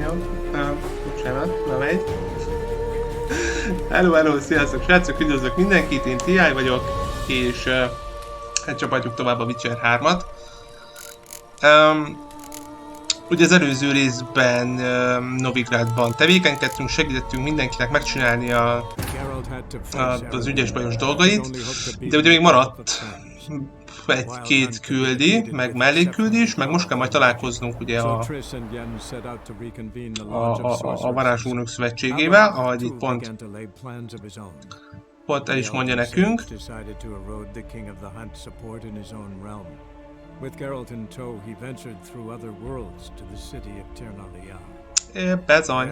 Jó. Bocsánat, na megy. Hello, sziasztok srácok, üdvözlök mindenkit, én Teee-I vagyok, és hát csapatjuk tovább a Witcher 3-at. Ugye az előző részben Novigrádban tevékenykedtünk, segítettünk mindenkinek megcsinálni az ügyes bajos dolgait, de ugye még maradt egy-két küldi, meg mellékküldés, meg most kell majd találkoznunk ugye a varázslónők szövetségével, ahogy itt pont el is mondja nekünk. Bezony.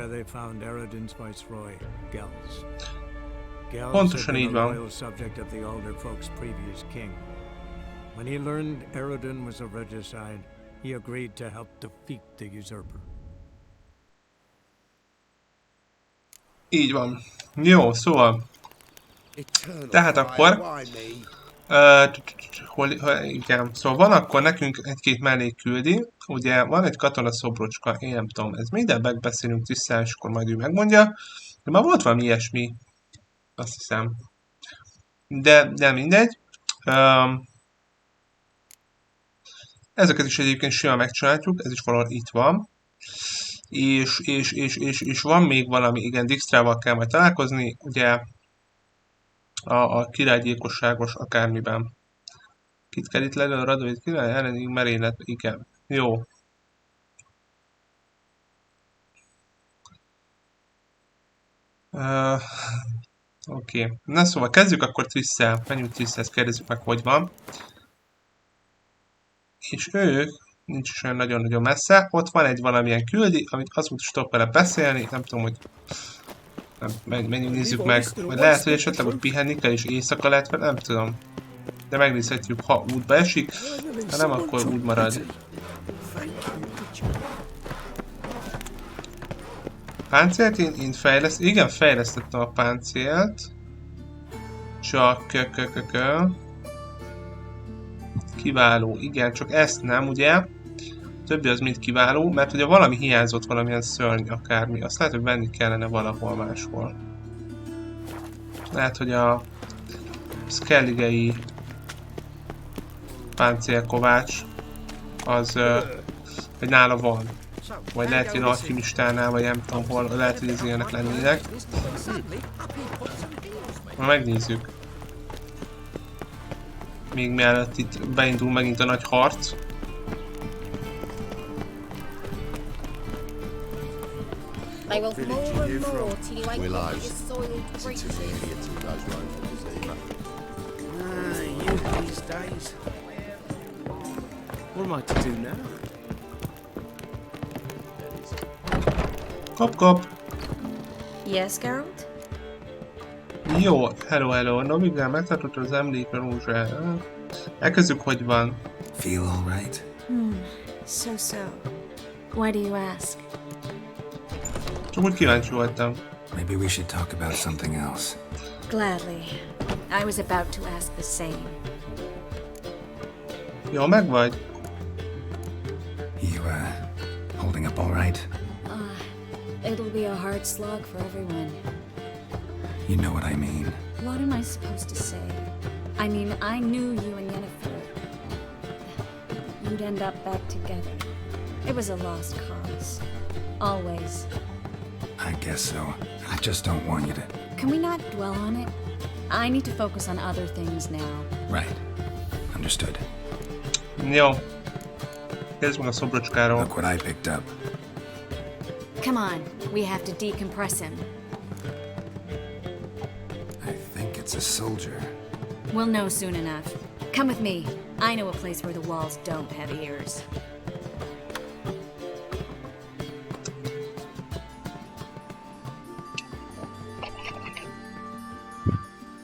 Pontosan így van. When he learned Eredin was a regicide, he agreed to help defeat the usurper. Így van. Jó, szóval. Tehát akkor... igen, szóval van akkor nekünk egy-két mellékküldi. Ugye van egy katona szobrocska, én nem tudom, ez minden megbeszélünk tisztán, és akkor majd ő megmondja. De már volt valami ilyesmi, azt hiszem. De mindegy. Ezeket is egyébként simán megcsináljuk, ez is valahol itt van. És van még valami, igen, Dijkstrával kell majd találkozni, ugye a királygyilkosságos akármiben. Kit kell itt lelőni, Radovét király elleni merénylet, igen. Jó. Oké. Na szóval kezdjük akkor Triss-szel, menjünk Triss-hez, kérdezzük meg, hogy van. És ők nincs is olyan nagyon-nagyon messze. Ott van egy valamilyen küldi, amit azóta is tudok vele beszélni. Nem tudom, hogy... menjünk nézzük meg. Vagy lehet, hogy esetleg hogy pihenni kell, és éjszaka lehet, vagy nem tudom. De megnézhetjük, ha útba esik. Ha nem, akkor úgy marad. Páncélt én igen, fejlesztettem a páncélt. Csak kiváló, igen, csak ezt nem, ugye? Többi az mind kiváló, mert ugye valami hiányzott, valamilyen szörny, akármi. Azt lehet, hogy venni kellene valahol máshol. Lehet, hogy a Skelligei páncélkovács az, hogy nála van. Vagy lehet, hogy alchimistánál, vagy nem tudom hol, lehet, hogy ez ilyenek lennének. Majd megnézzük. Még mielőtt itt beindul megint a nagy harc. They will more and more till you ain't got your soiled breeches. You these days. What am I to do now? Kop. Yes, Geralt? Jó, hello. Novigrad megtartotta az emlékre rózsára. Elkezdjük, hogy van. Feel all right? So. Why do you ask? Csak úgy kíváncsi voltam. Maybe we should talk about something else. Gladly. I was about to ask the same. Jó, meg vagy? You, holding up all right? It'll be a hard slog for everyone. You know what I mean. What am I supposed to say? I mean, I knew you and Yennefer. You'd end up back together. It was a lost cause. Always. I guess so. I just don't want you to... Can we not dwell on it? I need to focus on other things now. Right. Understood. Jó. Kezdjük meg a szobrocskáról. Look what I picked up. Come on, we have to decompress him. I think it's a soldier. We'll know soon enough. Come with me. I know a place where the walls don't have ears.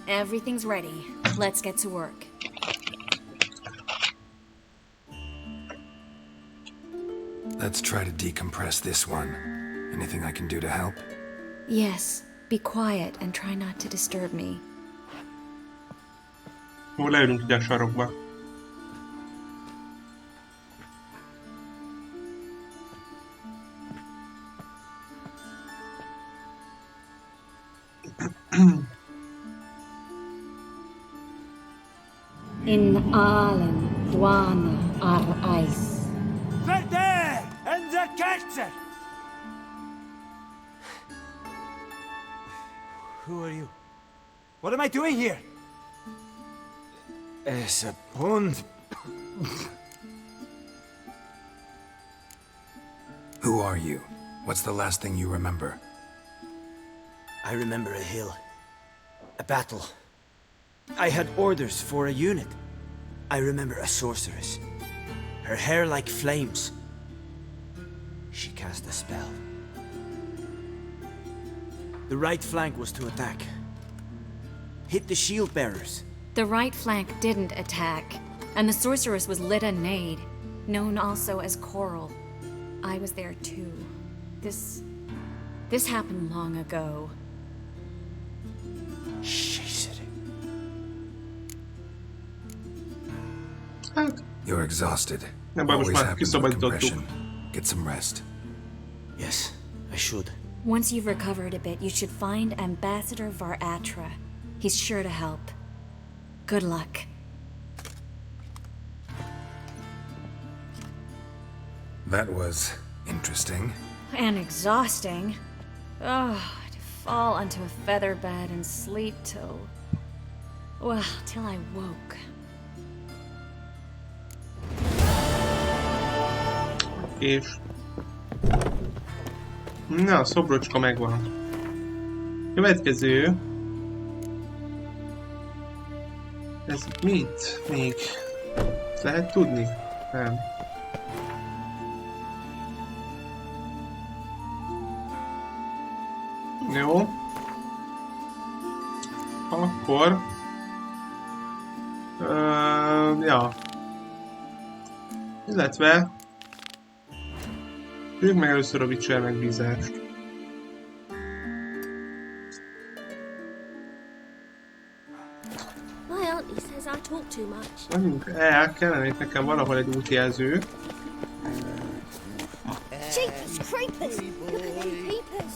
Everything's ready. Let's get to work. Let's try to decompress this one. Anything I can do to help? Yes, be quiet and try not to disturb me. Jó, leülünk ide a sarokba. In Allen, Duana, Ar Ice. Verder! And the Ketzer! Who are you? What am I doing here? Es a Hund. Who are you? What's the last thing you remember? I remember a hill. A battle. I had orders for a unit. I remember a sorceress. Her hair like flames. She cast a spell. The right flank was to attack. Hit the shield bearers. The right flank didn't attack, and the sorceress was Lita Nade, known also as Coral. I was there too. This happened long ago. You're exhausted. Nem baj, most Always már happens with kiszabadítottuk. compression. Get some rest. Yes, I should. Once you've recovered a bit, you should find Ambassador Varatra. He's sure to help. Good luck. That was interesting. And exhausting. Oh, to fall onto a feather bed and sleep till... well, till I woke. És... na, a szobrocska megvan. Következő... ez mit? Még... lehet tudni? Nem. Jó. Akkor... ja. Illetve... ők meg először a Witcher megbízást. My auntie says I talk too much. Menjünk el, kellene itt nekem valahol egy útjelző. Jeepers creepers! Look at them peepers!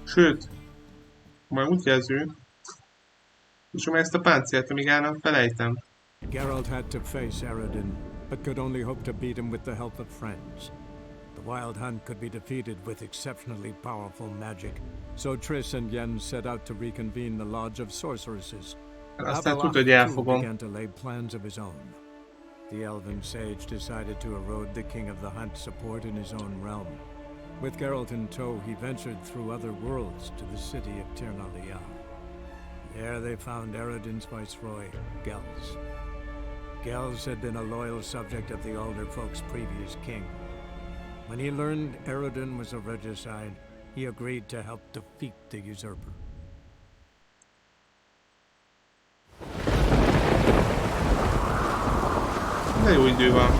Sőt, majd útjelző. És amely ezt a páncélt, amíg állnak, felejtem. Geralt had to face Eredin, but could only hope to beat him with the help of friends. The Wild Hunt could be defeated with exceptionally powerful magic, so Triss and Yen set out to reconvene the Lodge of Sorceresses. Aztán tudod, hogy elfogom. began to lay plans of his own. The elven sage decided to erode the King of the Hunt's support in his own realm. With Geralt in tow, he ventured through other worlds to the city of Tirnalia. There they found Eredin's viceroy, Gels. Gels had been a loyal subject of the Alder folk's previous king. When he learned Eredin was a regicide, he agreed to help defeat the usurper. De jó idő van.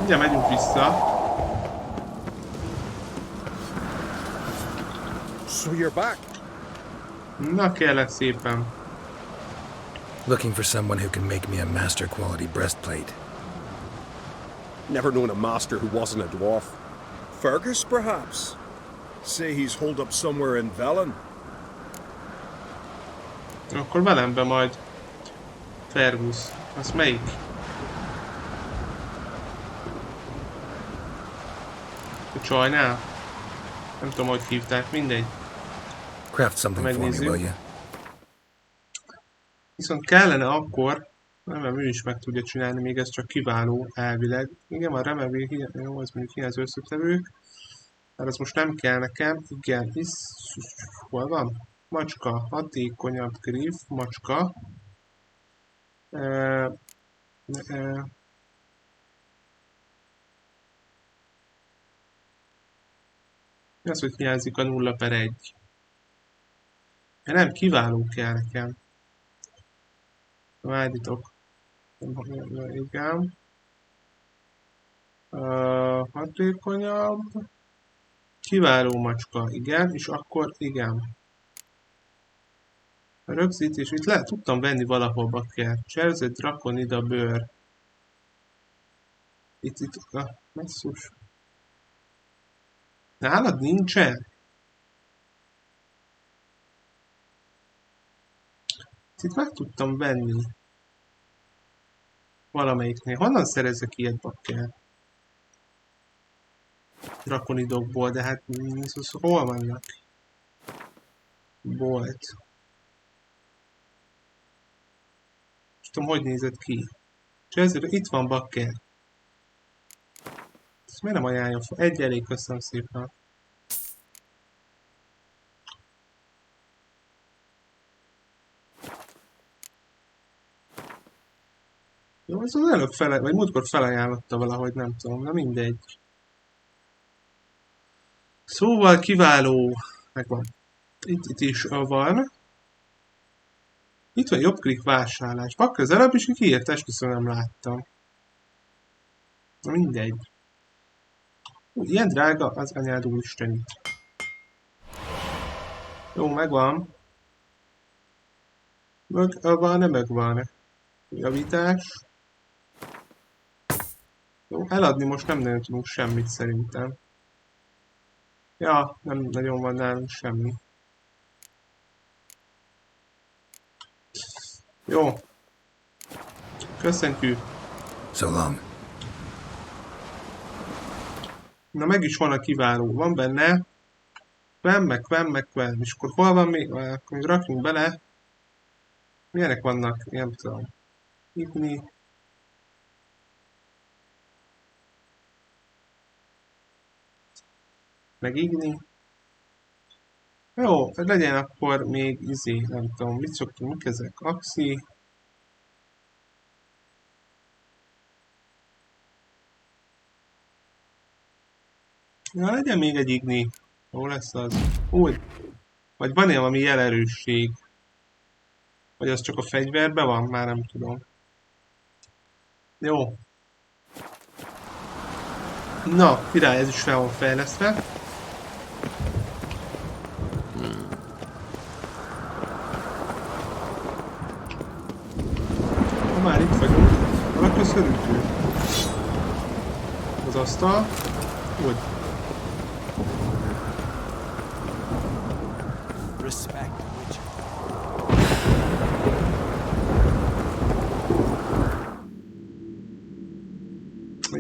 Ugye megyünk vissza. So you're back. Na kérlek szépen. Looking for someone who can make me a master quality breastplate. Never known a master who wasn't a dwarf. Fergus, perhaps? Say he's holed up somewhere in Velen. Akkor velem be majd. Fergus. Az melyik? A csajnál? Nem tudom, hogy hívták, mindegy. Craft something for me, will you? Viszont kellene akkor, nem, ő is meg tudja csinálni, még ez csak kiváló elvileg. Igen, a remevé, jó, az mondjuk hiányzó összetevők. Hát ez most nem kell nekem, igen, hol van? Macska, hatékonyabb grif, macska. Mi az, hogy hiányzik a 0/1? Nem, kiváló kell nekem. Várjatok. Igen. Hatékonyabb. Kiváló macska, igen, és akkor igen. A rögzítés, itt le tudtam venni valahol bakker. Cserzett drakon ide a bőr. Itt, messzus. Nálad nincsen? Itt meg tudtam venni. Valamelyiknél. Honnan szerezek ilyet bakker? Drakonidokból, de hát hol vannak? Bolt. És tudom, hogy nézett ki. És ezért itt van bakker. Ezt miért nem ajánlja fel? Egy elég, köszönöm szépen. Jó, ez az előbb vagy múltkor felajánlotta valahogy, nem tudom, na mindegy. Szóval kiváló. Megvan. Itt is van. Itt van jobbklik vásárlás. Bakker az előbb is kiírta, esküszöm nem láttam. Na mindegy. Ilyen drága az anyád úristenit. Jó, megvan. Megvan. Javítás. Jó, eladni most nem nagyon tudunk semmit szerintem. Ja, nem nagyon van nálunk semmi. Jó. Köszöntjük. So long. Na meg is van a kiváló. Van benne. Kvem. És akkor hol van még? Akkor rakjunk bele. Milyenek vannak? Nem tudom. Igni. Meg igni. Jó, legyen akkor még nem tudom, mit szoktunk, mik ezek? Axi. Ja, legyen még egy igni. Jó lesz az. Úgy. Vagy van-e valami jelerősség? Vagy az csak a fegyverben van? Már nem tudom. Jó. Na, király, ez is fel van fejlesztve. Már itt vagyunk. Valaki szörültő. Az asztal. Úgy.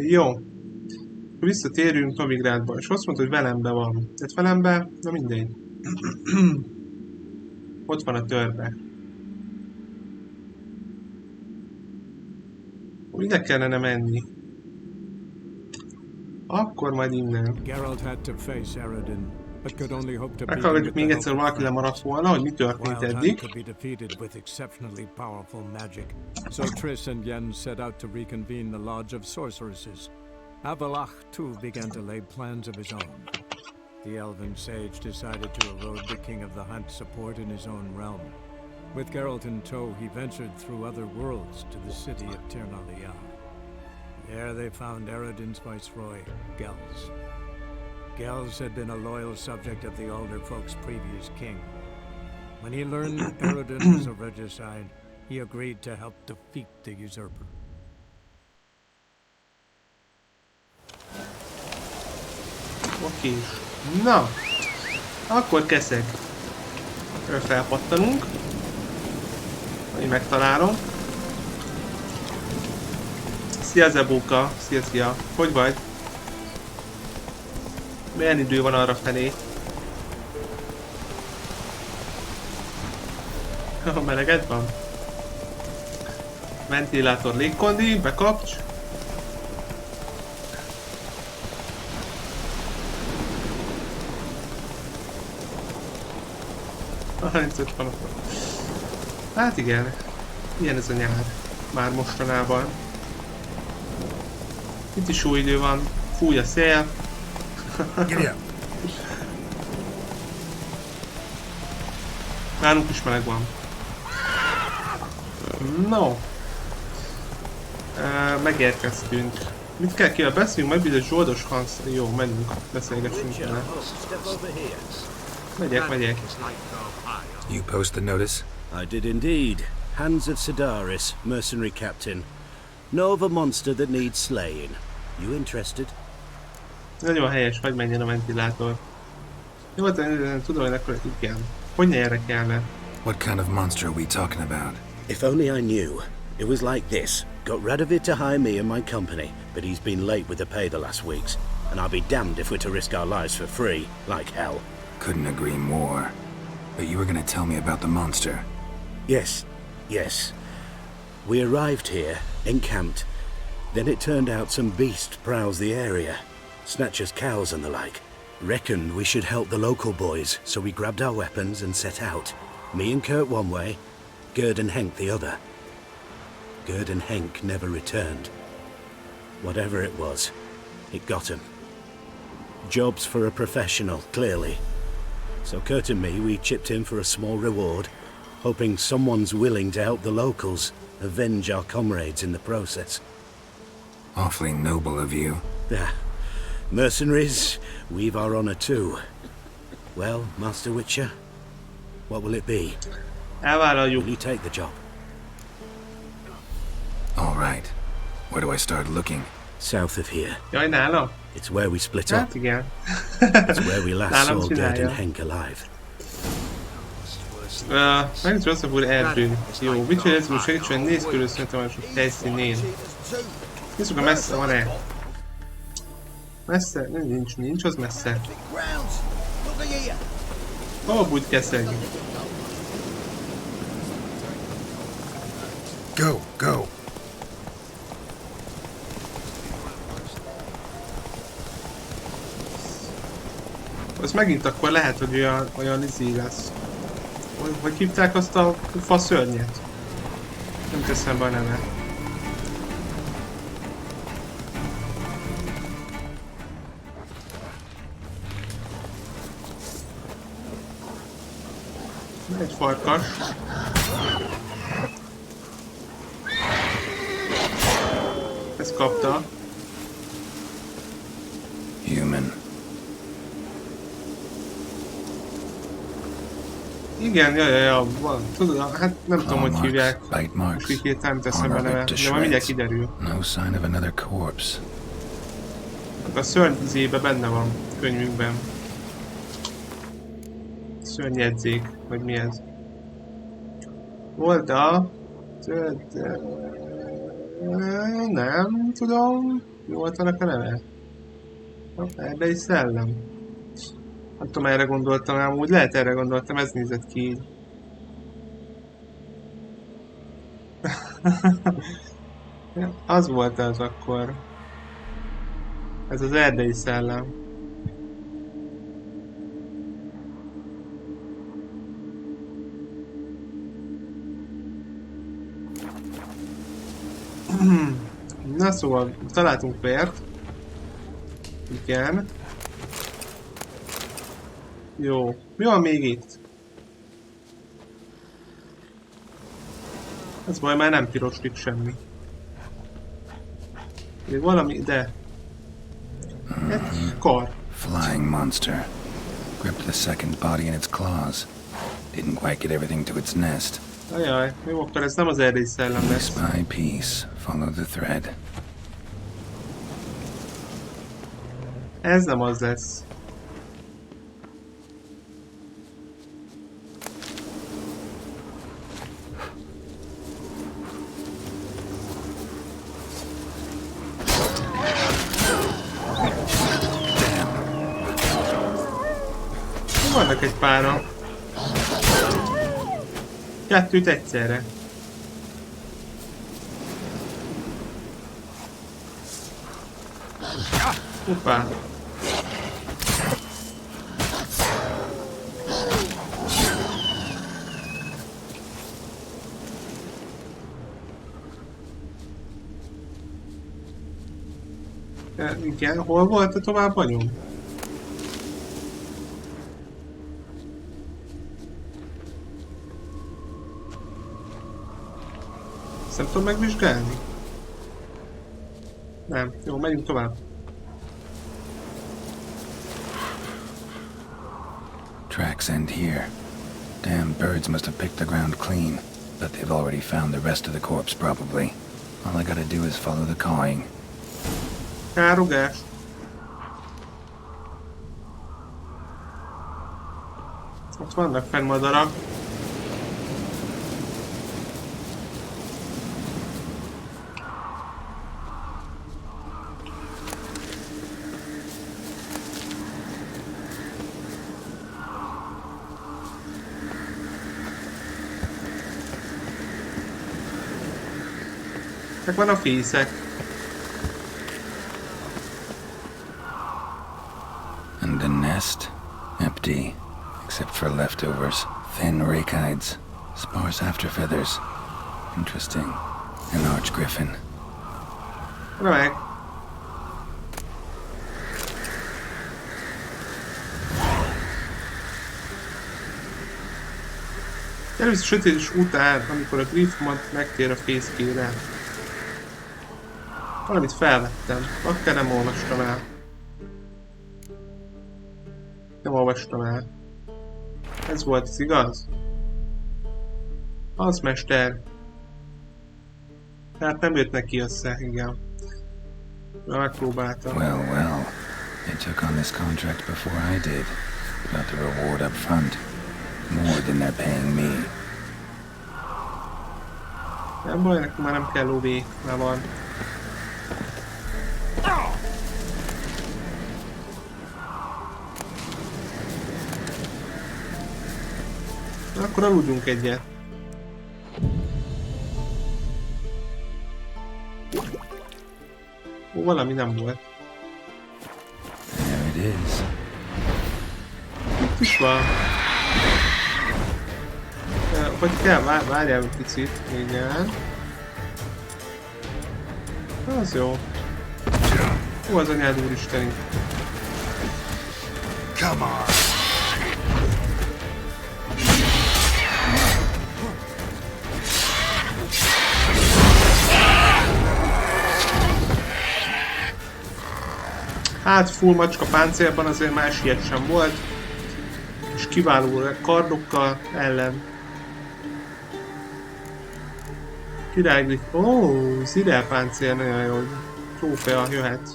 Jó. Visszatérünk Novigrádba, és azt mondta, hogy velembe van. Tehát velembe, na mindegy. Ott van a törpe. Ide kellene menni. Akkor majd innen. Meghallgatjuk még egyszer, valaki lemaradt volna, hogy mi történt eddig. So Triss and Yen set out to reconvene the Lodge of Sorceresses. Avalach, too, began to lay plans of his own. The elven sage decided to erode the King of the Hunt's support in his own realm. With Geralt in tow, he ventured through other worlds to the city of Teee-I. There they found Eredin's viceroy, Gels. Gels had been a loyal subject of the Alder folk's previous king. When he learned Eredin was a regicide, he agreed to help defeat the usurper. Oké. Na, akkor keszek. Felpattanunk. Én megtalálom. Szia Zebóka, szia. Hogy vagy? Milyen idő van arra felé? Meleged van? Ventilátor, légkondi, bekapcs. Hát igen, ilyen ez a nyár. Már mostanában. Itt is jó idő van, fúj a szél. Nálunk is meleg van. No. Megérkeztünk. Mit kell beszélünk? Megbízott zsoldos Hans. Jó, menjünk, beszélgessünk vele. Megyek. You post the notice? I did indeed. Hands of Sedaris, mercenary captain. Know of a monster that needs slaying. You interested? Nagyon helyes, hogy menjen a ventilátor. Jó, de tudom, hogy akkor igen. Hogy ne érdekelne? What kind of monster are we talking about? If only I knew. It was like this. Got Radovid to hire me and my company, but he's been late with the pay the last weeks. And I'll be damned if we're to risk our lives for free, like hell. Couldn't agree more. But you were gonna tell me about the monster. Yes. We arrived here, encamped. Then it turned out some beast prowls the area. Snatchers cows and the like. Reckoned we should help the local boys, so we grabbed our weapons and set out. Me and Kurt one way, Gerd and Henk the other. Gerd and Henk never returned. Whatever it was, it got him. Jobs for a professional, clearly. So Kurt and me, we chipped in for a small reward, hoping someone's willing to help the locals, avenge our comrades in the process. Awfully noble of you. Mercenaries, we've our honor too. Well, Master Witcher, what will it be? Elvállaljuk. Will you take the job? All right. Where do I start looking? South of here. Jaj, nálam? It's where we split up. Hát igen. It's where we last Nálam saw Gerd and csinálja. Henk alive. Megint rosszabb úr erdőn. Jó, Witcher ezzel segítsen, nézd körül születemások helyszínén. Nézzük, a messze van-e? Messze? Nincs, az messze. Hol bújt keszeg? Go! Az megint akkor lehet, hogy olyan izé lesz. Hogy hívták azt a faszörnyet? Nem teszem be a neve. Egy farkas. Ezt kapta. Human. Igen, ja, van. Tudod, hát nem tudom, hogy hívják. Bite marks. Most így nem teszem be Armor neve, ripped to de majd mindjárt shreds. kiderül. No sign of another corpse. A szörny izébe benne van könyvünkben. Szörnyjegyzék, vagy mi ez? Volt a... Nem tudom. Mi volt annak a neve? Erdei szellem. Nem tudom, erre gondoltam, amúgy lehet erre gondoltam, ez nézett ki így. Az volt az akkor. Ez az erdei szellem. Na szóval, találtunk vért. Igen. Jó. Mi van még itt? Ez majd már nem piroslik semmi. Még valami, de... Egy kar. Flying monster. Gripped the second body in its claws. Didn't quite get everything to its nest. Ajaj, jó, akkor ez nem az erdei szellem Piece lesz. by piece, follow the thread. Ez nem az lesz. Vannak egy pára. Kettőt egyszerre. Hoppá. Igen, hol volt a tovább anyom? Ezt nem tudom megvizsgálni? Nem. Jó, megyünk tovább. Tracks end here. Damn birds must have picked the ground clean, but they've already found the rest of the corpse probably. All I gotta do is follow the cawing. Károgás. Ott vannak fenn madarak. Ezek van a fészek. And the nest? Empty. Except for leftovers. Thin rake hides. Sparse after feathers. Interesting. An arch griffin. Remek. Először sötétes után, amikor a griffmad megtér a fészkére. Valamit felvettem, akár nem olvastam el. Nem olvastam el. Ez volt az igaz? Az mester. Tehát nem jött neki össze, igen. Megpróbáltam. Well. They took on this contract before I did. Got the reward up front. More than they're paying me. Nem baj, nekem már nem kell lóvé, már van. Akkor aludjunk egyet. Ó, valami nem volt. There it is. Itt is van. Hogy kell, várjál egy picit, igen. Az jó. Hú, az anyád úristeni. Come on. Hát full macska páncélban azért más ilyet sem volt. És kiváló kardokkal ellen. Király, zirelpáncél nagyon jó. Trófea jöhet.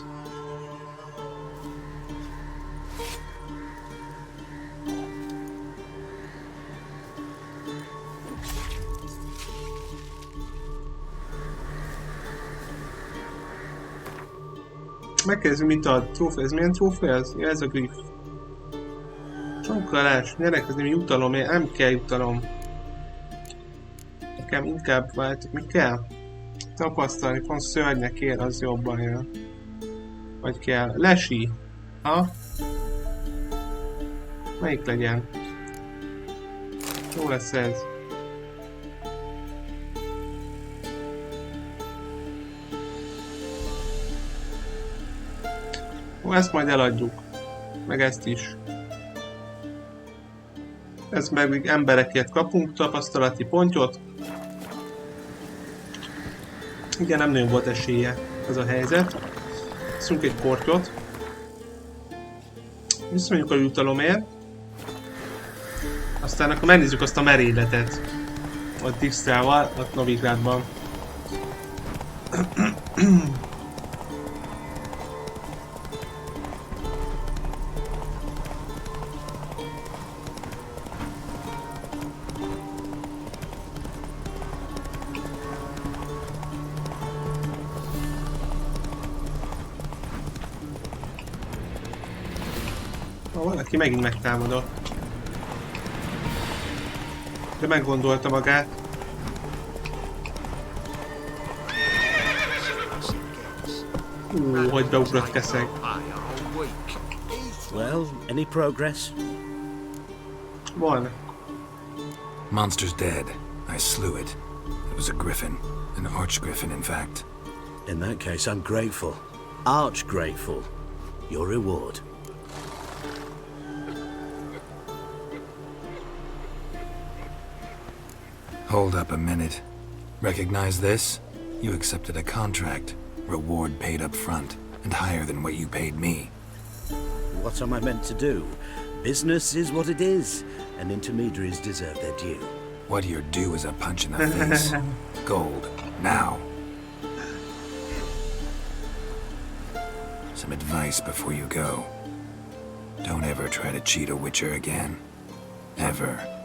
Megkezdjük, mit ad. Trófea, ez milyen trófea ez? Ja, ez a griff. Csonkolás, nyerekezni jutalom, nem kell jutalom. Nekem inkább váltok, mi kell? Tapasztalni, pont szörnyek ér, az jobban jön. Vagy kell? Lesi. Ha? Melyik legyen? Jó lesz ez. Ó, ezt majd eladjuk. Meg ezt is. Ezt meg emberekért kapunk tapasztalati pontot. Igen, nem nagyon volt esélye ez a helyzet. Veszünk egy kortyot. Visszamegyünk a jutalomért. Aztán akkor megnézzük azt a merényletet. Ott Tisztrával, ott Novigrádban. Valaki megint megtámadott. De meggondolta magát. Hogy beugrott keszeg. Well, any progress? Van. Monster's dead. I slew it. It was a griffin. An arch-griffin, in fact. In that case, I'm grateful. Arch grateful. Your reward. Hold up a minute. Recognize this? You accepted a contract. Reward paid up front, and higher than what you paid me. What am I meant to do? Business is what it is, and intermediaries deserve their due. What you're due is a punch in the face. Gold. Now. Some advice before you go. Don't ever try to cheat a witcher again. Ever.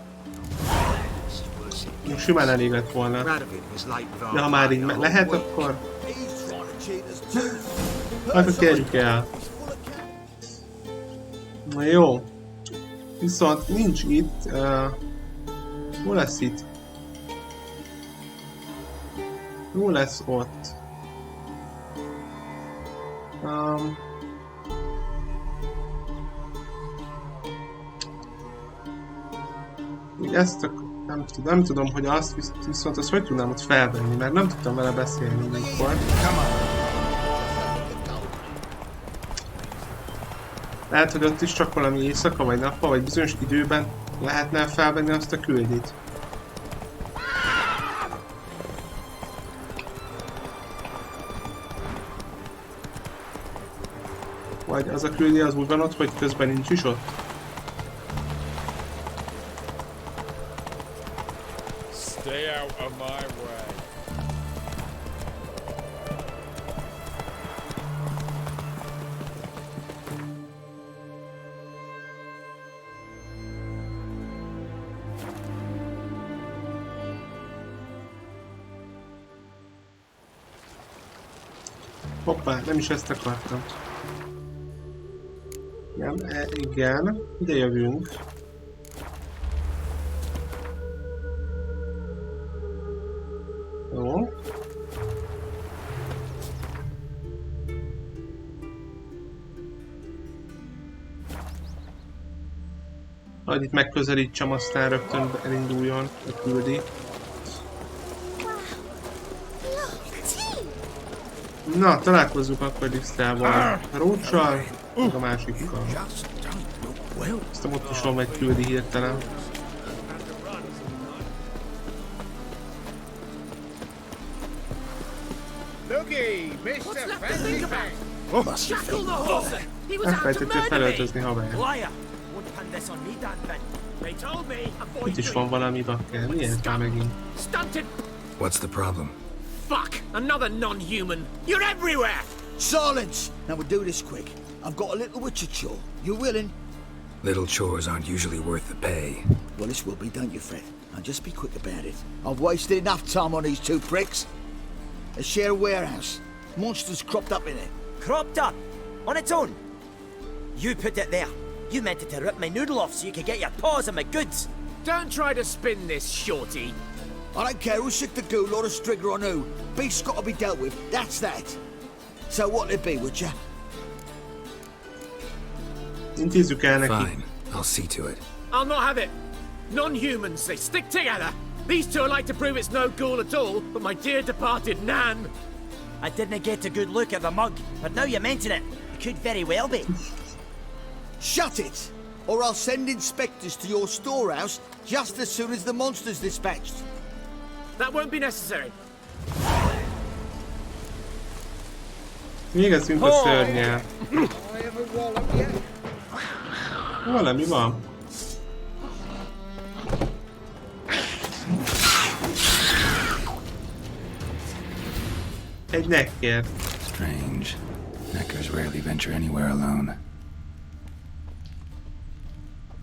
Simán elég lett volna. De ha már így lehet, akkor... Akkor kérjük el. Na jó. Viszont nincs itt... hol lesz itt? Hol lesz ott? Még ezt a... Nem tudom, hogy azt viszont azt hogy tudnám ott felvenni, mert nem tudtam vele beszélni mikor. Lehet, hogy ott is csak valami éjszaka, vagy nappal, vagy bizonyos időben lehetne felvenni azt a küldit. Vagy az a küldi az úgy van ott, hogy közben nincs is ott? Stay out of my way. Hoppá, nem is ezt akartam. Nem, igen, ide jövünk. Jó. Majd itt megközelítsem, aztán rögtön elinduljon a küldi. Na, találkozzuk akkor Lisztrával. A Róccsal, meg a másikkal. Ezt a mottosom meg küldi hirtelen. Elfelejtettél felöltözni haver. Itt is van valami bakker. Miért már megint? What's the problem? Fuck! Another non-human! You're everywhere! Silence! Now we'll do this quick. I've got a little witcher chore. You willing? Little chores aren't usually worth the pay. Well, this will be, don't you, Fred? Now just be quick about it. I've wasted enough time on these two pricks. They share a warehouse. Monsters cropped up in it. Cropped up? On its own? You put it there. You meant it to rip my noodle off so you could get your paws on my goods. Don't try to spin this, shorty. I don't care who's sick the ghoul or the strigger on who. Beast's got to be dealt with, that's that. So what'll it be, would ya? Intézzük el neki. Fine, I'll see to it. I'll not have it. Non-humans, they stick together. These two like to prove it's no ghoul at all, but my dear departed Nan. I didn't get a good look at the mug, but now you mention it, it could very well be. Shut it! Or I'll send inspectors to your storehouse just as soon as the monster's dispatched. That won't be necessary. Végezzünk a szörnyel. Valami van. Egy necker. Strange. Neckers rarely venture anywhere alone.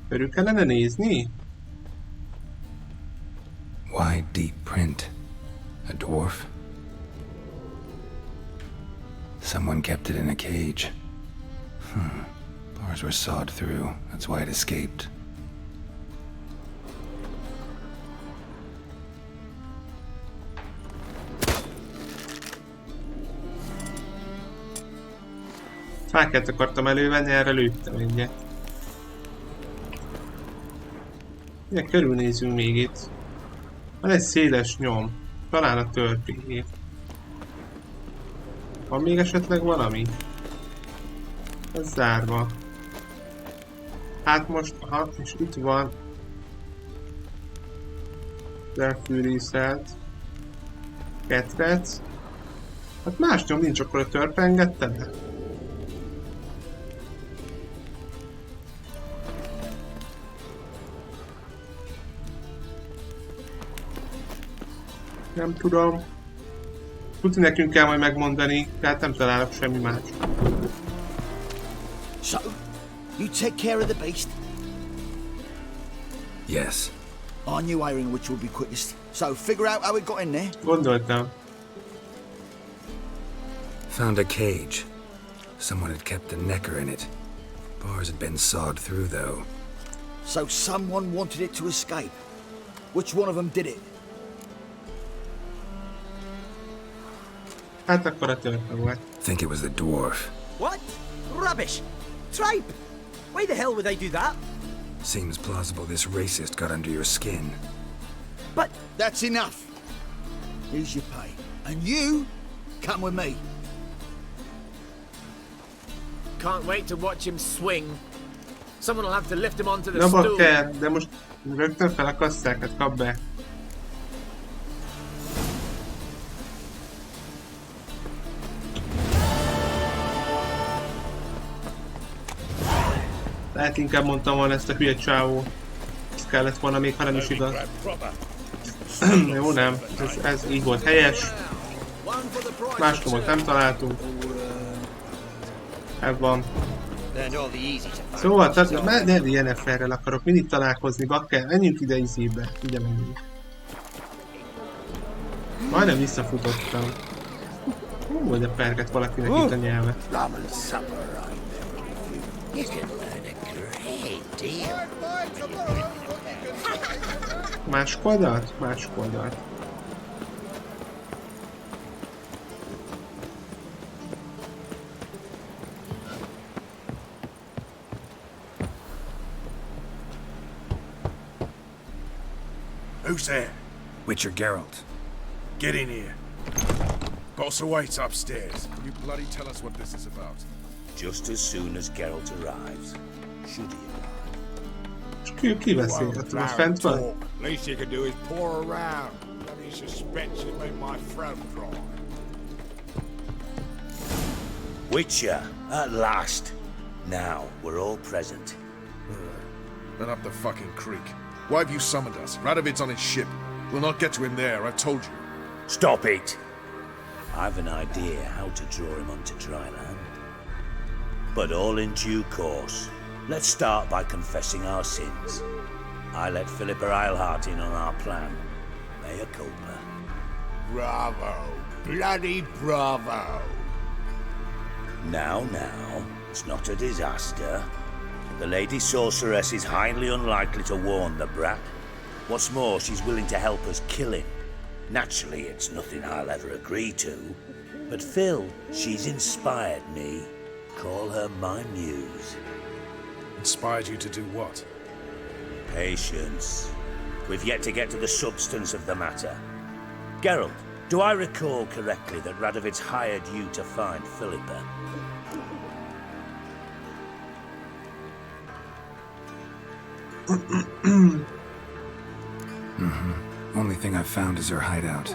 Körül kellene nézni? Wide, deep print. A dwarf? Someone kept it in a cage. Bars were sawed through. That's why it escaped. Fákját akartam elővenni, erre lőttem egyet. Ugye körülnézünk még itt. Van egy széles nyom. Talán a törpéjé. Van még esetleg valami? Ez zárva. Hát most, aha, és itt van. Elfűrészelt. Ketrec. Hát más nyom nincs, akkor a törpe engedte be. Nem tudom. Tuti nekünk kell majd megmondani, tehát nem találok semmi más. So, you take care of the beast? Yes. I knew hiring which would be quickest. So, figure out how it got in there. Gondoltam. Found a cage. Someone had kept a necker in it. Bars had been sawed through, though. So someone wanted it to escape. Which one of them did it? Hát akkor a törpe volt. Think it was the dwarf. What? Rubbish! Tripe! Why the hell would they do that? Seems plausible this racist got under your skin. But that's enough. Here's your pay. And you come with me. Can't wait to watch him swing. Someone will have to lift him onto the Na stool. bakker, de most rögtön felakasszák, hát kap be. Lehet inkább mondtam volna ezt a hülye csávó. Ez kellett volna még, ha nem is igaz. Jó, nem. Ez így volt helyes. Más tomot nem találtunk. Ez van. Szóval, tehát ne Yenneferrel akarok mindig találkozni, bakker. Menjünk ide izébe. Ide menjünk. Majdnem visszafutottam. Hú, de perget valakinek itt a nyelvet. Más oldalt? Más oldalt. Who's there? Witcher Geralt. Get in here. Boss awaits upstairs. You bloody tell us what this is about. Just as soon as Geralt arrives. Should he arrive? Ki beszélt? Most fent van? Least you can do is pour around. Bloody suspense will make my throat dry. Witcher, at last. Now we're all present. Then up the fucking creek. Why have you summoned us? Radovid's on his ship. We'll not get to him there, I've told you. Stop it! I've an idea how to draw him onto dry land. But all in due course. Let's start by confessing our sins. I let Philippa Eilhart in on our plan. Mea culpa. Bravo. Bloody bravo. Now, it's not a disaster. The Lady Sorceress is highly unlikely to warn the brat. What's more, she's willing to help us kill him. Naturally, it's nothing I'll ever agree to. But Phil, she's inspired me. Call her my muse. Inspired you to do what? Patience. We've yet to get to the substance of the matter. Geralt, do I recall correctly that Radovid's hired you to find Philippa? Only thing I've found is her hideout.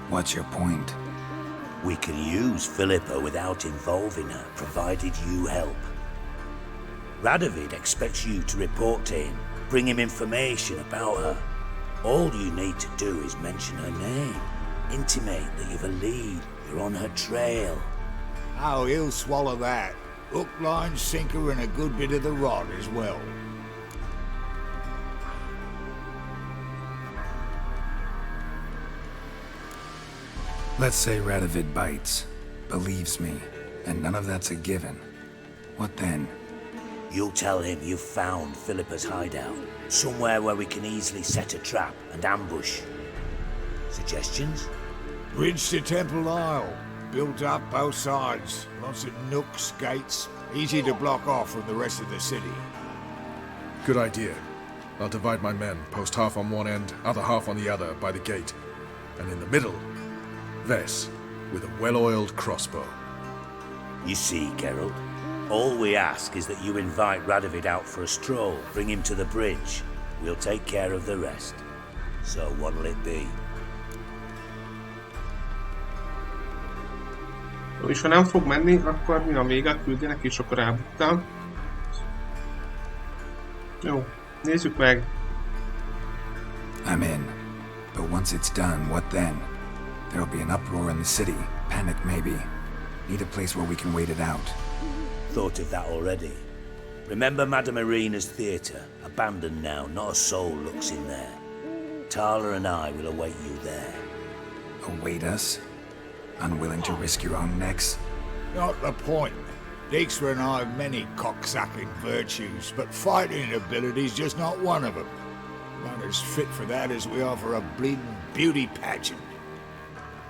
What's your point? We can use Philippa without involving her, provided you help. Radovid expects you to report to him, bring him information about her. All you need to do is mention her name, intimate that you've a lead, you're on her trail. Oh, he'll swallow that. Hook, line, sinker, and a good bit of the rod as well. Let's say Radovid bites, believes me, and none of that's a given. What then? You'll tell him you've found Philippa's hideout, somewhere where we can easily set a trap and ambush. Suggestions? Bridge to Temple Isle. Built up both sides. Lots of nooks, gates. Easy to block off from the rest of the city. Good idea. I'll divide my men, post half on one end, other half on the other, by the gate. And in the middle, Vess, with a well-oiled crossbow. You see, Geralt, all we ask is that you invite Radovid out for a stroll, bring him to the bridge. We'll take care of the rest. So what'll it be? És ha nem fog menni, akkor mi a vége? Küldjenek, és akkor elbuktam. Jó, nézzük meg. I'm in. But once it's done, what then? There'll be an uproar in the city. Panic, maybe. Need a place where we can wait it out. Thought of that already. Remember Madame Irina's theatre? Abandoned now, not a soul looks in there. Tala and I will await you there. Await us? Unwilling to risk your own necks? Not the point. Dijkstra and I have many cocksucking virtues, but fighting ability's just not one of them. Not as fit for that as we are for a bleeding beauty pageant.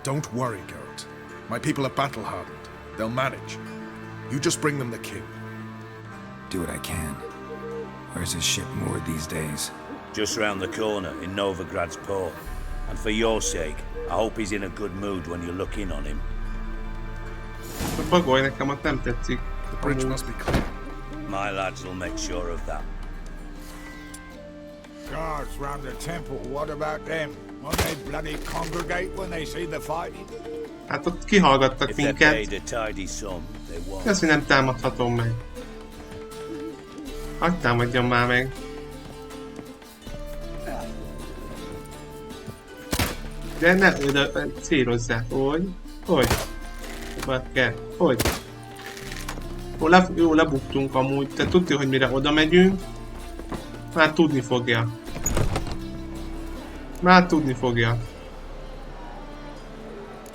Don't worry, Geralt. My people are battle-hardened. They'll manage. You just bring them the king. Do what I can. Where's his ship moored these days? Just round the corner, in Novigrad's port. And for your sake, I hope he's in a good mood when you look in on him. A bagoly nekem ott nem tetszik. The bridge must be clear. My lads will make sure of that. Guards round the temple, what about them? Won't they bloody congregate when they see the fighting? Hát ott kihallgattak If they're minket. paid a tidy sum, they won't. Ezt, hogy nem támadhatom meg. Hadd támadjam már meg. De ne oda célozzál. Hogy? Hogy kell? Hogy? Jó, lebuktunk amúgy. Te tudja, hogy mire oda megyünk. Már tudni fogja.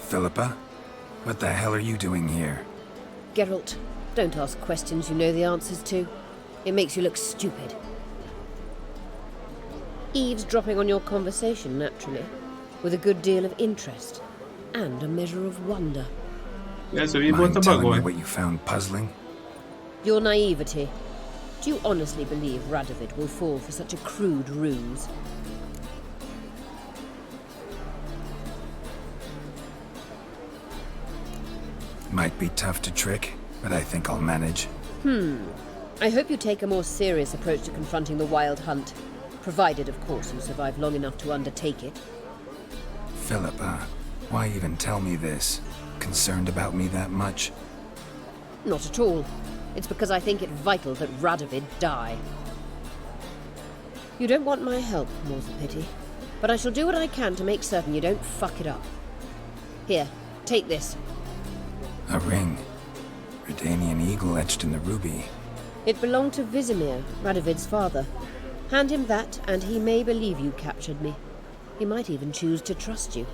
Philippa? What the hell are you doing here? Geralt, don't ask questions you know the answers to. It makes you look stupid. Eavesdropping on your conversation, naturally, with a good deal of interest and a measure of wonder. Mind telling me what you found puzzling? Your naivety. Do you honestly believe Radovid will fall for such a crude ruse? Might be tough to trick, but I think I'll manage. I hope you take a more serious approach to confronting the Wild Hunt, provided, of course, you survive long enough to undertake it. Philippa, why even tell me this? Concerned about me that much? Not at all. It's because I think it vital that Radovid die. You don't want my help, more's the pity. But I shall do what I can to make certain you don't fuck it up. Here, take this. A ring. Redanian eagle etched in the ruby. It belonged to Vizimir, Radovid's father. Hand him that, and he may believe you captured me. He might even choose to trust you.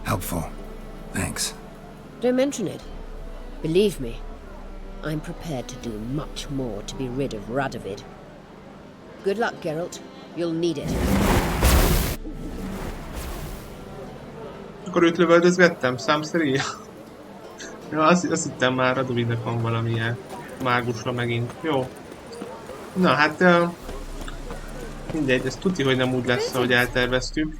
Helpful. Thanks. Don't mention it. Believe me, I'm prepared to do much more to be rid of Radovid. Good luck, Geralt. You'll need it. Akkor őt lövöldözgettem, számszerű? Ja, azt hittem már Radovidnek van valamilyen mágusa megint. Jó. Na hát... mindegy, ez tuti, hogy nem úgy lesz, ahogy elterveztük.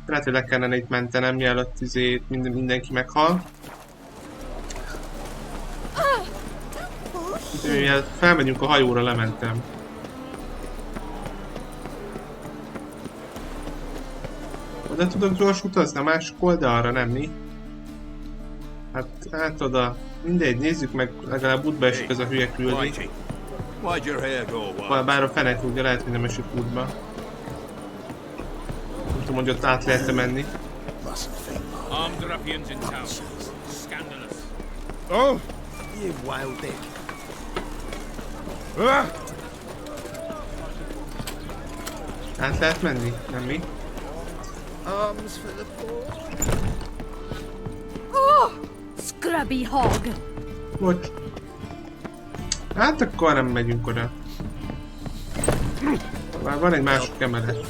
Lehet, hogy le kellene itt mentenem, mielőtt mindenki meghal. Mielőtt felmegyünk a hajóra, lementem. Oda tudok gyors utazni a másik oldalra, nem mi? Hát oda. Mindegy, nézzük meg, legalább útba esik ez a hülye küldi. Bár a fene tudja, lehet, hogy nem esik útba. Nem tudom, hogy ott át lehet menni. Oh! You wild dick. Át lehet menni? Nem mi? Arms for the poor. Oh! Scrubby hog! Bocs. Hát akkor nem megyünk oda. Már van egy másik emelet.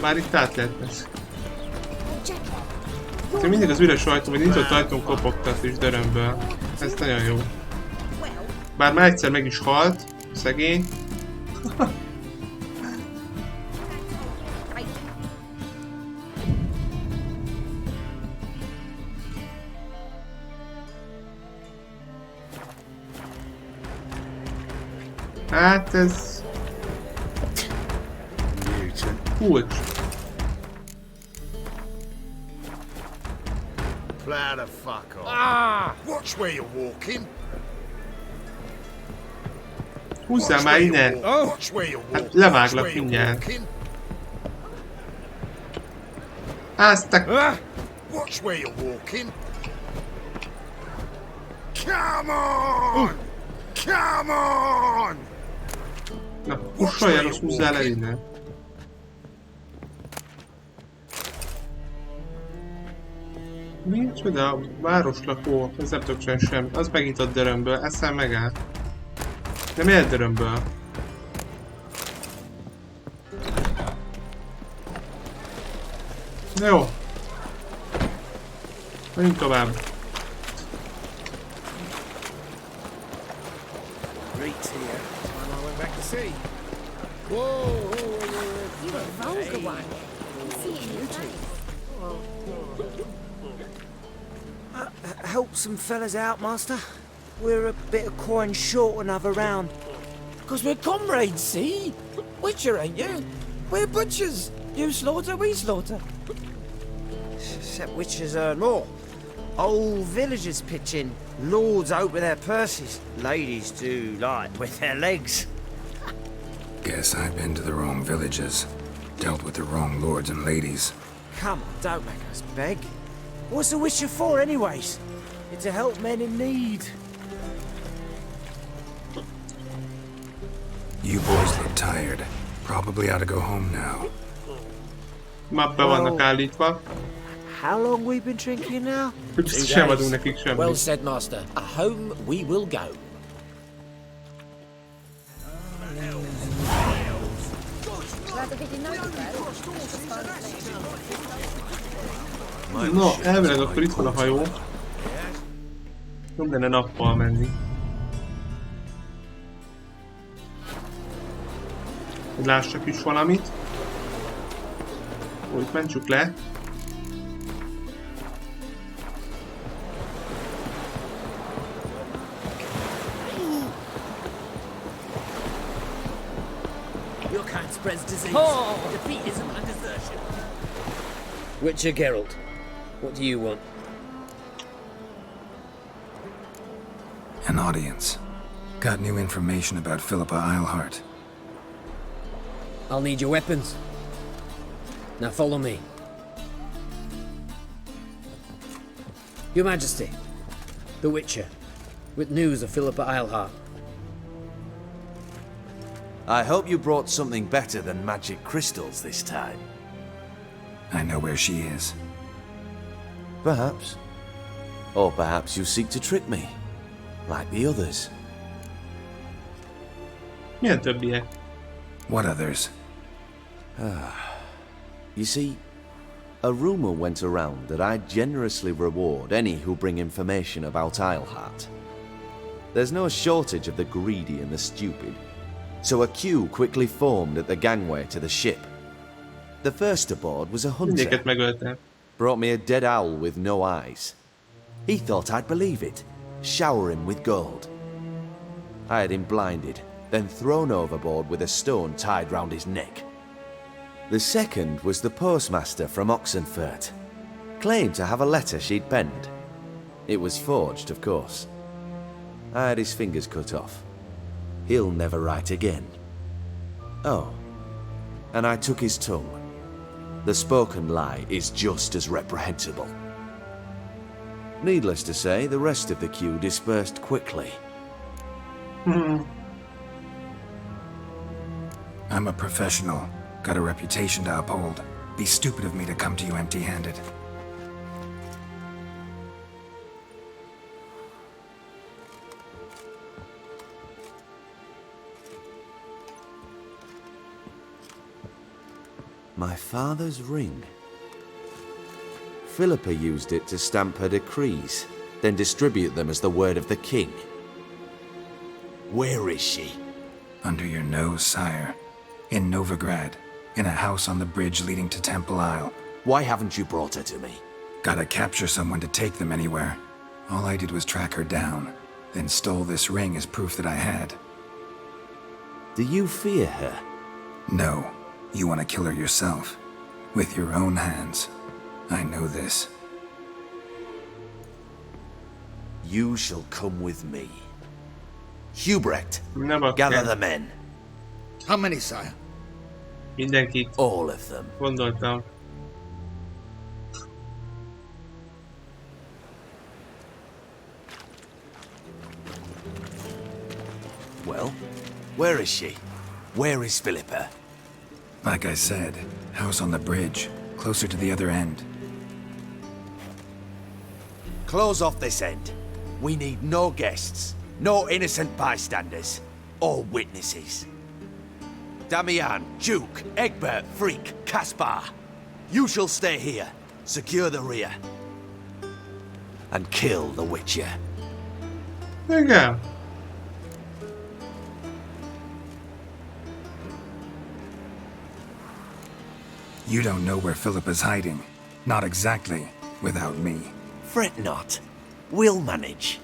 Már itt át lehet menni. Mindig az üres ajtó, vagy nyitott ajtón kopogtat és dörömből. Ez nagyon jó. Bár már egyszer meg is halt, szegény. Hát ez... kulcs. Plow the fuck off. Ah! Watch where you're walking. Húzzál már innen! Hát leváglak mindjárt. Áztak! Watch where you're walking. Come on! Come on! Na, pussolj, azt húzzál el innen. Micsoda? A városlakó, ez nem tudok csinálni semmi. Az megint a dörömből, eszel megáll. De miért dörömből? Jó. Menjünk tovább. Great here. Time I went back to sea. You a vulgar one. See it in your face. Help some fellas out, Master. We're a bit of coin short another round. Because we're comrades, see? Witcher, ain't you? We're butchers. You slaughter, we slaughter. Except witches earn more. Old villagers pitch in. Lords out with their purses. Ladies do like with their legs. Guess I've been to the wrong villages. Dealt with the wrong lords and ladies. Come on, don't make us beg. What's the witcher for, anyways? It's to help men in need. You boys look tired. Probably ought to go home now. Mappbe vannak állítva. How long we been drinking now? Sem adunk nekik semmit. Well said, Master. A home we will go. No, elvileg akkor itt van a hajó. Nem lenne nappal menni. Hogy lássak is valamit. Ó, itt mentsük le. Your kind spreads disease. Defeatism and desertion. Witcher Geralt, what do you want? An audience. Got new information about Philippa Eilhart. I'll need your weapons. Now follow me. Your Majesty, the Witcher, with news of Philippa Eilhart. I hope you brought something better than magic crystals this time. I know where she is. Perhaps. Or perhaps you seek to trick me, like the others. Milyen többiek? What others? You see, a rumor went around that I generously reward any who bring information about Eilhart. There's no shortage of the greedy and the stupid, so a queue quickly formed at the gangway to the ship. The first aboard was a hunter. Brought me a dead owl with no eyes. He thought I'd believe it, shower him with gold. I had him blinded, then thrown overboard with a stone tied round his neck. The second was the postmaster from Oxenfurt. Claimed to have a letter she'd penned. It was forged, of course. I had his fingers cut off. He'll never write again. Oh, and I took his tongue. The spoken lie is just as reprehensible. Needless to say, the rest of the queue dispersed quickly. I'm a professional. Got a reputation to uphold. Be stupid of me to come to you empty-handed. My father's ring. Philippa used it to stamp her decrees, then distribute them as the word of the king. Where is she? Under your nose, sire. In Novigrad. In a house on the bridge leading to Temple Isle. Why haven't you brought her to me? Gotta capture someone to take them anywhere. All I did was track her down, then stole this ring as proof that I had. Do you fear her? No. You want to kill her yourself. With your own hands. I know this. You shall come with me. Hubrecht, gather the men. How many, sire? Mindenkit. All of them. Gondoltam. Well, where is she? Where is Philippa? Like I said, house on the bridge, closer to the other end. Close off this end. We need no guests, no innocent bystanders, or witnesses. Damian, Duke, Egbert, Freak, Caspar. You shall stay here, secure the rear, and kill the Witcher. There you go. You don't know where Philippa's hiding. Not exactly, without me. Fret not. We'll manage.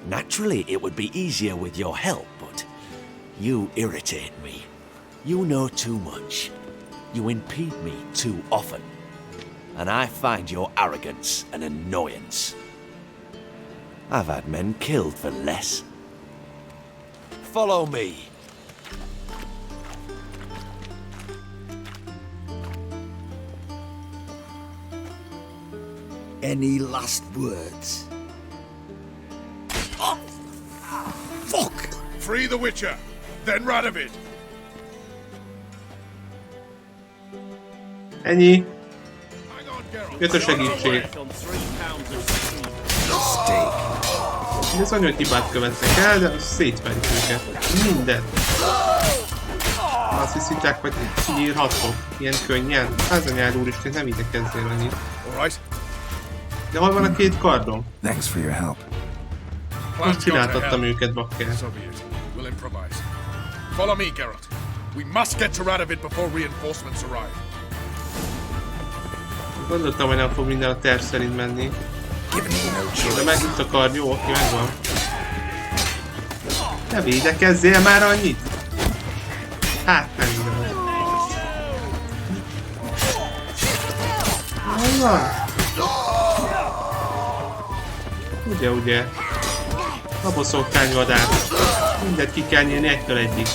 Naturally, it would be easier with your help, but you irritate me. You know too much. You impede me too often. And I find your arrogance an annoyance. I've had men killed for less. Follow me. Any last words? Oh, fuck! Free the Witcher, then Radovid. Ennyi. Jött a segítség. Bizony, hogy hibát követnek el, de szétverjük őket. Minden. Azt hiszitek, hogy kiírhatok ilyen könnyen? Házanyár úristen, nem idekezzél annyit. De hol van a két kardom? Thanks for your help. Most csináltattam őket, bakker. We'll improvise. Follow me, Geralt. We must get to Radovid before reinforcements arrive. Gondoltam, hogy nem fog minden a terv szerint menni. De meg itt a kard, jó, oké, megvan. Ne védekezzél már annyit! Hát nem igaz. Hol van? Ugye. A boszorkányvadás. Mindent ki kell nyílni egytől egyig.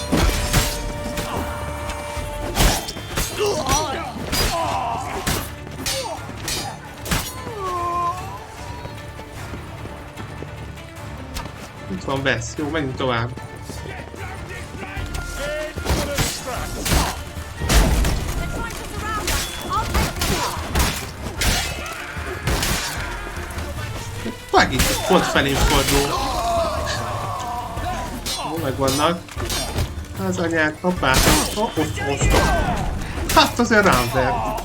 Itt van Vesz. Jó, menjünk tovább. Megint pont felém fordul. Jó, megvannak. Az anyát, hoppá. Hát azért rám vert.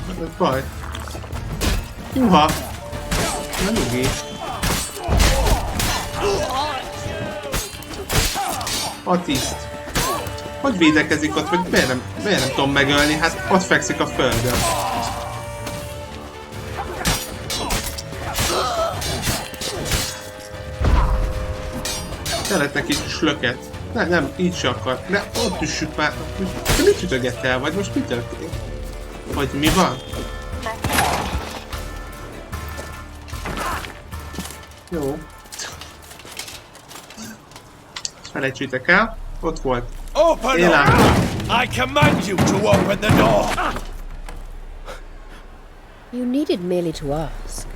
Ez baj. Juha. Na nyugi. A tiszt. Hogy védekezik ott, vagy miért nem tudom megölni? Hát ott fekszik a földön. Kellett neki slöket. Nem, így se akar. Ne, ott üssük már. Te mit ütöget el, vagy most mi történik? Hogy mi van? Jó. Felejtsétek el. Ott volt. Én láttam. I command you to open the door. You needed merely to ask.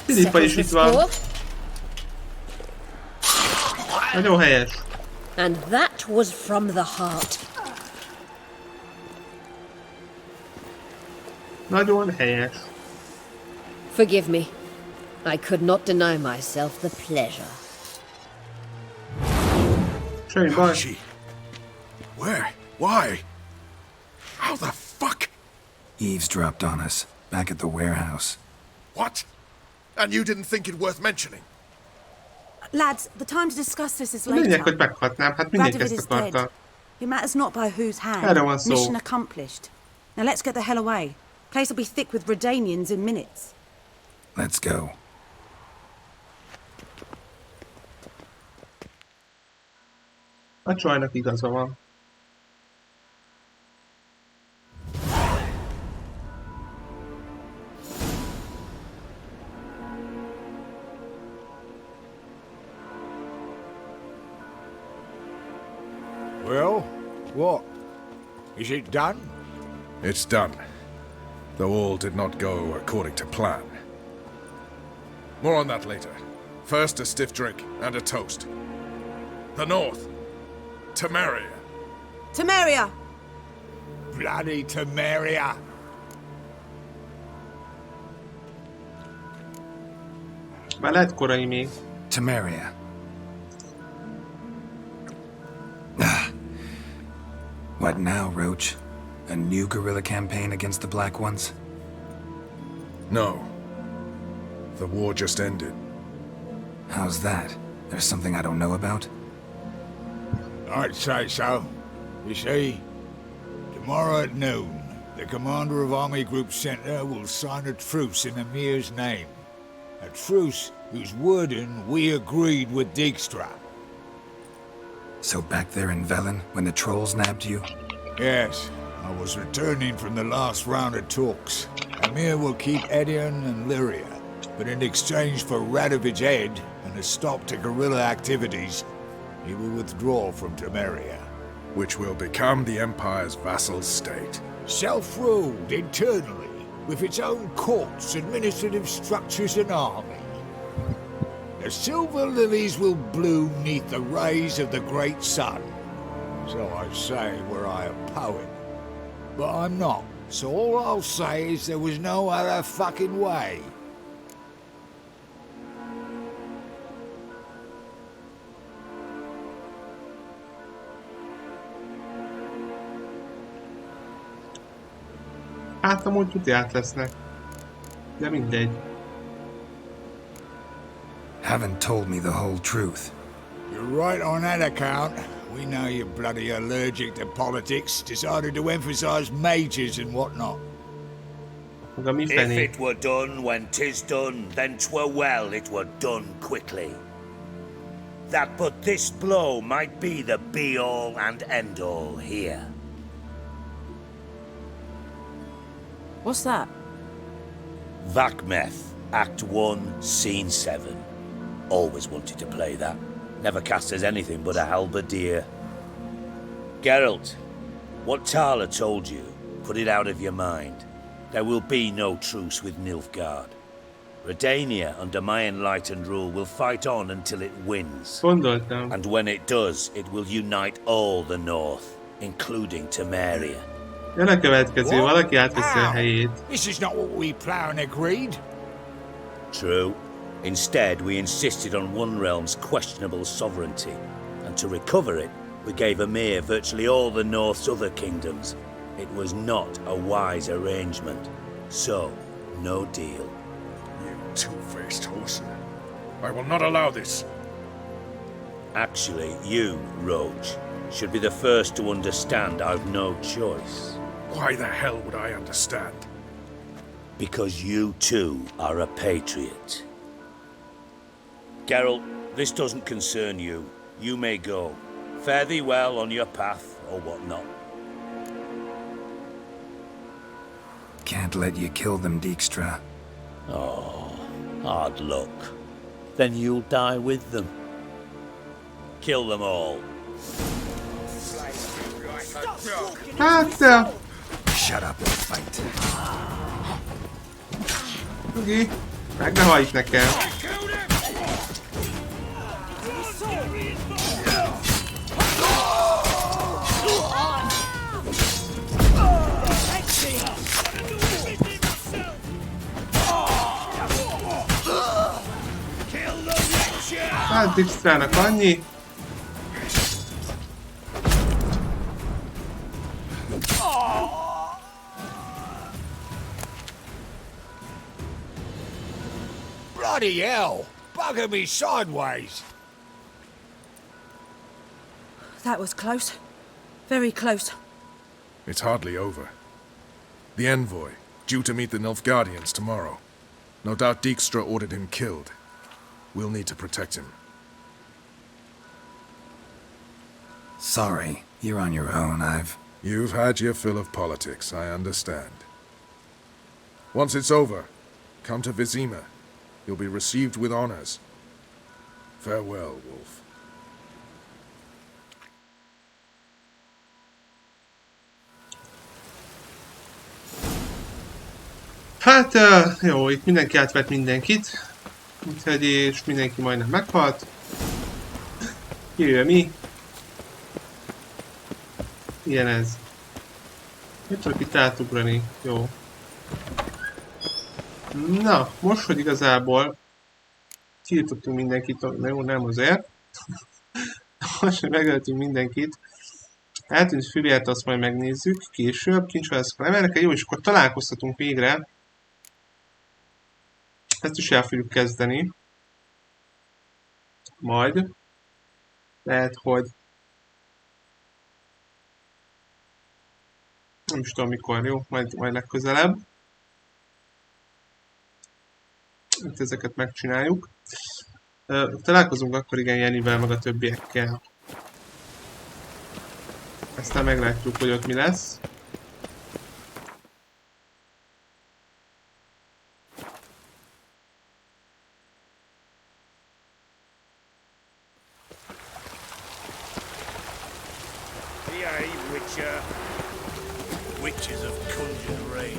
Filippa is itt van. Nagyon helyes. And that was from the heart. Nagyon helyes. Forgive me. I could not deny myself the pleasure. Semmi baj. Where? Why? How the fuck? Eavesdropped on us, back at the warehouse. What? And you didn't think it worth mentioning? Lads, the time to discuss this is Lényeg, later. hogy meghatnám, hát mindenki Radovid ezt is akarta. dead. It matters not by whose Erre van hand. szó. Mission accomplished. Now let's get the hell away. Place will be thick with Redanians in minutes. Let's go. A csajnak igaza van. Well, what? Is it done? It's done. Though all did not go according to plan. More on that later. First, a stiff drink and a toast. The North. Temeria. Temeria! Bloody Temeria! Már lehet korai még. Temeria. What now, Roach? A new guerrilla campaign against the Black Ones? No. The war just ended. How's that? There's something I don't know about? I'd say so. You see, tomorrow at noon, the commander of Army Group Center will sign a truce in Emir's name. A truce whose wording we agreed with Dijkstra. So back there in Velen, when the trolls nabbed you? Yes, I was returning from the last round of talks. Emir will keep Edion and Lyria, but in exchange for Radovid's head and a stop to guerrilla activities, he will withdraw from Temeria. Which will become the Empire's vassal state. Self-ruled internally, with its own courts, administrative structures and army. The silver lilies will bloom neath the rays of the great sun. So I say were I a poet. But I'm not, so all I'll say is there was no other fucking way. Hát amúgy tuti át lesznek. De mindegy. Haven't told me the whole truth. You're right on that account. We know you're bloody allergic to politics, decided to emphasize majors and whatnot. If it were done when 'tis done, then 'twere well it were done quickly. That but this blow might be the be-all and end-all here. What's that? Vakmeth, Act 1, Scene 7. Always wanted to play that. Never cast as anything but a halberdier. Geralt, what Tala told you, put it out of your mind. There will be no truce with Nilfgaard. Redania, under my enlightened rule, will fight on until it wins. Gondoltam. And when it does, it will unite all the North, including Temeria. Jön a következő, valaki átveszi a helyét. This is not what we Plough agreed. True. Instead, we insisted on one realm's questionable sovereignty, and to recover it, we gave Emir virtually all the North's other kingdoms. It was not a wise arrangement. So, no deal. You two-faced hosen. I will not allow this. Actually, you, Roach, should be the first to understand I've no choice. Why the hell would I understand? Because you too are a patriot. Geralt, this doesn't concern you. You may go. Fare thee well on your path, or whatnot. Can't let you kill them, Dijkstra. Oh, hard luck. Then you'll die with them. Kill them all. Shut up and fight. Ugi, meg ne hallj nekem. Hát Dijkstrának annyi. Bloody hell! Bugger me sideways! That was close. Very close. It's hardly over. The envoy, due to meet the Nilfgaardians tomorrow. No doubt Dijkstra ordered him killed. We'll need to protect him. Sorry, you're on your own. You've had your fill of politics, I understand. Once it's over, come to Vizima. You'll be received with honors. Farewell, Wolf. Hát, jó, itt mindenki átvett mindenkit. Úgyhogy, és mindenki majdnem meghalt. Jöjjön mi? Ilyen ez. Mit tudok itt átugrani? Jó. Na, most, hogy igazából kiirtottunk mindenkit, jó, nem azért. Most, hogy megöltünk mindenkit. Eltűnt Filiát, azt majd megnézzük később. Kincsválaszokra emelnek el. Jó, és akkor találkoztatunk végre. Ezt is el fogjuk kezdeni. Majd. Lehet, hogy... Nem is tudom mikor, jó? Majd legközelebb. Itt ezeket megcsináljuk. Találkozunk akkor igen Jennyvel, meg a többiekkel. Aztán meglátjuk, hogy ott mi lesz. Teee-I, Witcher. Witches of conjured rain.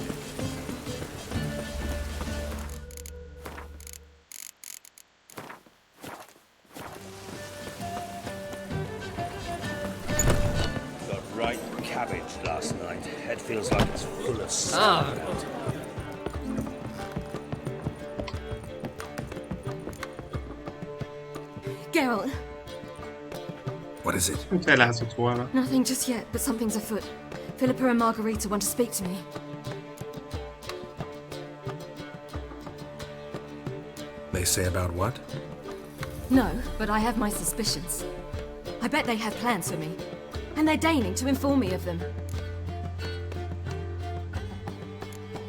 Got right cabbage last night. Head feels like it's full of sand. Geralt. What is it? Nothing just yet, but something's afoot. Philippa and Margarita want to speak to me. They say about what? No, but I have my suspicions. I bet they have plans for me, and they're deigning to inform me of them.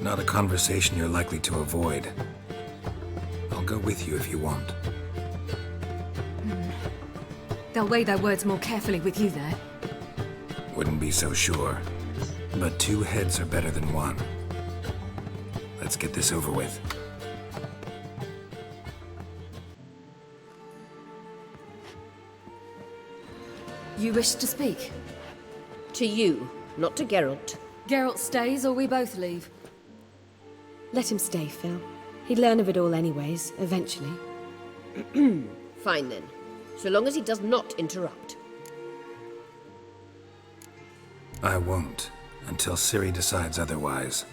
Not a conversation you're likely to avoid. I'll go with you if you want. They'll weigh their words more carefully with you there. Wouldn't be so sure. But two heads are better than one. Let's get this over with. You wish to speak? To you, not to Geralt. Geralt stays or we both leave? Let him stay, Phil. He'd learn of it all anyways, eventually. Fine then. So long as he does not interrupt. I won't, until Ciri decides otherwise.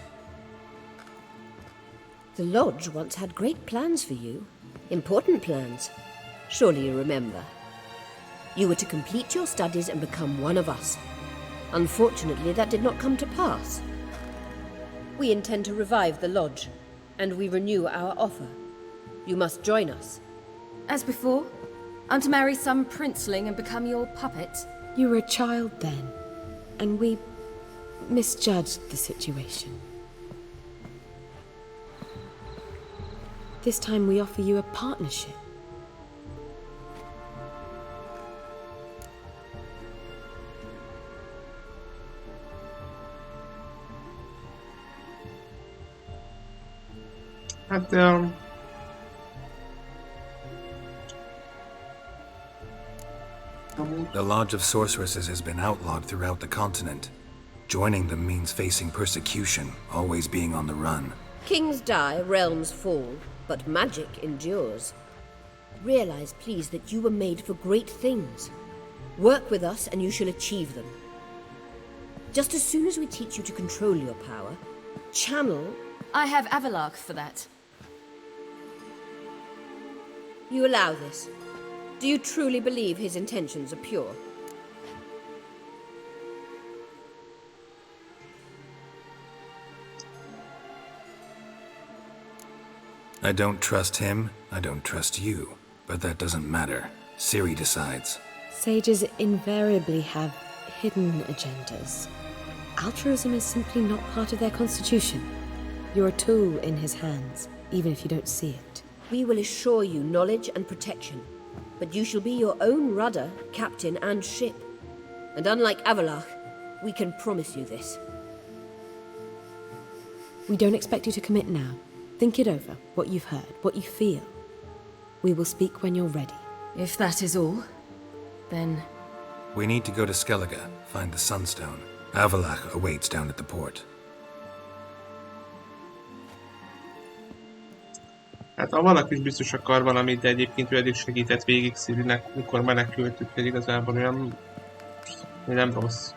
The Lodge once had great plans for you. Important plans. Surely you remember. You were to complete your studies and become one of us. Unfortunately, that did not come to pass. We intend to revive the Lodge, and we renew our offer. You must join us. As before? I'm to marry some princeling and become your puppet? You were a child then, and we misjudged the situation. This time we offer you a partnership. The Lodge of Sorceresses has been outlawed throughout the continent. Joining them means facing persecution, always being on the run. Kings die, realms fall, but magic endures. Realize, please, that you were made for great things. Work with us and you shall achieve them. Just as soon as we teach you to control your power, channel... I have Avalark for that. You allow this? Do you truly believe his intentions are pure? I don't trust him, I don't trust you. But that doesn't matter. Ciri decides. Sages invariably have hidden agendas. Altruism is simply not part of their constitution. You're a tool in his hands, even if you don't see it. We will assure you knowledge and protection, but you shall be your own rudder, captain, and ship. And unlike Avalach, we can promise you this. We don't expect you to commit now. Think it over, what you've heard, what you feel. We will speak when you're ready. If that is all, then... We need to go to Skellige, find the Sunstone. Avalach awaits down at the port. Hát ha valaki is biztos akar valamit, de egyébként ő eddig segített végig Cirinek, mikor menekültük, hogy igazából olyan nem rossz.